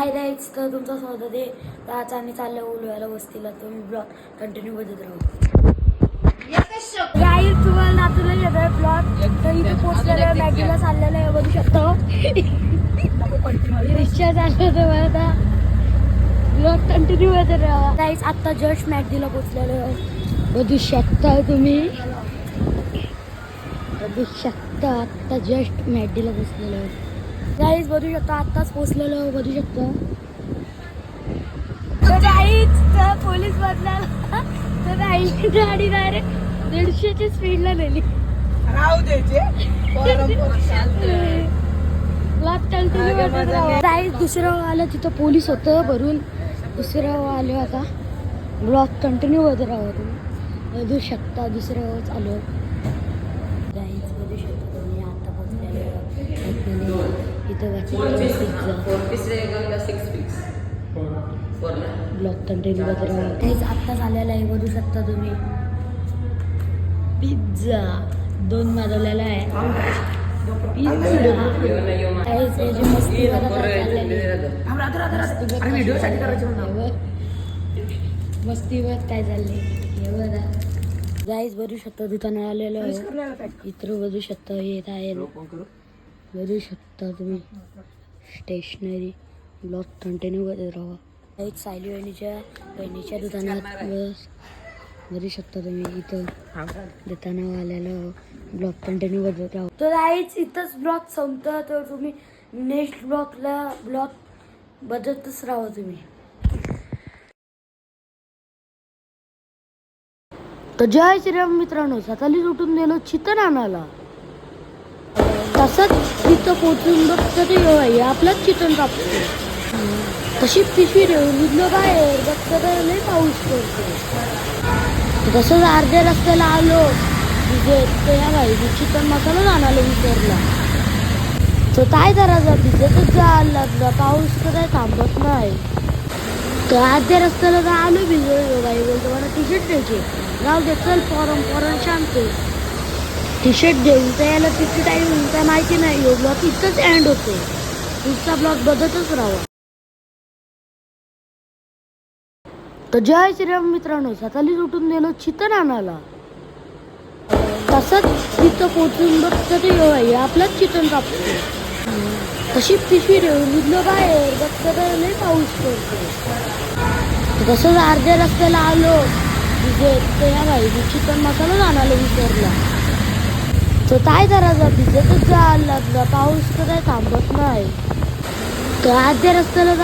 Hi guys, तर तुमचं स्वागत आहे. तर आज आम्ही चाललो उलव्याला वस्तीला. तुम्ही ब्लॉग कंटिन्यू बघत राहा. गाईज तुम्हाला नातूला येतोय ब्लॉग. तर इथे पोहोचलेलं आहे, मॅगीला चाललेलं आहे, बघू शकतो. रिक्षा चाललं तर आता ब्लॉग कंटिन्यू बघत राहा. गाईज आत्ता जस्ट मॅगीला पोहोचलेलो आहे, बघू शकता तुम्ही. बघू शकता आत्ता जस्ट मॅगीला पोहोचलेलो आहे. गाईज बघू शकता, आत्ताच पोहोचलेलो बघू शकतो. तर गाईज तर पोलीस बदलायला तर गाईची गाडी डायरेक्ट 150च्या स्पीडला नेली. गाईज दुसरं आलं तिथं पोलीस होतं भरून. दुसरं आलो आता ब्लॉग कंटिन्यू होत राहा. तुम्ही बघू शकता दुसरं चालू. गाईज बघू शकता तुम्ही, आता पोहोचलेलो इथं ब्लॉग कंटिन्यू होत राहा. काहीच आत्ताच आलेला आहे, बघू शकता तुम्ही. पिझ्झा 2 मागवलेला आहे. पिझ्झा काहीच मस्ती मस्तीवर काय चालले हे बघा. गाईज बघू शकता दुकानात आलेलं आहे. इथं बघू शकता येत आहे, बघू शकता तुम्ही. स्टेशनरी ब्लॉग कंटिन्यू करत राहा. एक सायली बहिणीच्या दुकानात बघू शकता तुम्ही. इथं दुकानावर आलेलं ब्लॉग कंटिन्यू करत राहा. तर आईच इथंच ब्लॉग संपतं. तर तुम्ही नेक्स्ट ब्लॉग बदलतच राहा तुम्ही. तर जय श्रीराम मित्रांनो, सकाळीच उठून गेलो चिकन आणायला. तसंच तिथं पोचून बघतं ते आपलंच चिकन कापतो. तशी पिशवी ठेवून निघलो बाहेर, बघतं तर लई पाऊस पडतो. तसंच अर्ध्या रस्त्याला आलो तिथे या बाई चिकन मसाला आणायला विसरला. तर काय करायचं, भिजतच जायला लागला. पाऊस तर काय थांबत नाही. तर अर्ध्या रस्त्याला तर आलो भिजलो. बाई बोलतो मला टी शर्ट द्यायचे. राहू दे चल, पोरण शांत. टी शर्ट देऊन तर याला किती टाईम काय माहिती नाही. हो ब्लॉग इथंच एंड होते. पुढचा ब्लॉग बघतच राहा. तर जय श्रीराम मित्रांनो, सकाळीच उठून गेलो चिकन आणायला. तसंच तिथं पोचून बघतं ते आपलंच चिकन कापतो. तशी पिशवी ठेवून निघलो बाहेर, बघतं तर लई पाऊस पडतो. तसंच अर्ध्या रस्त्याला आलो तिथे या बाई चिकन मसाला आणायला विसरला. तर काय करायचं, भिजतच जायला लागला. पाऊस तर काय थांबत नाही. तर अर्ध्या रस्त्याला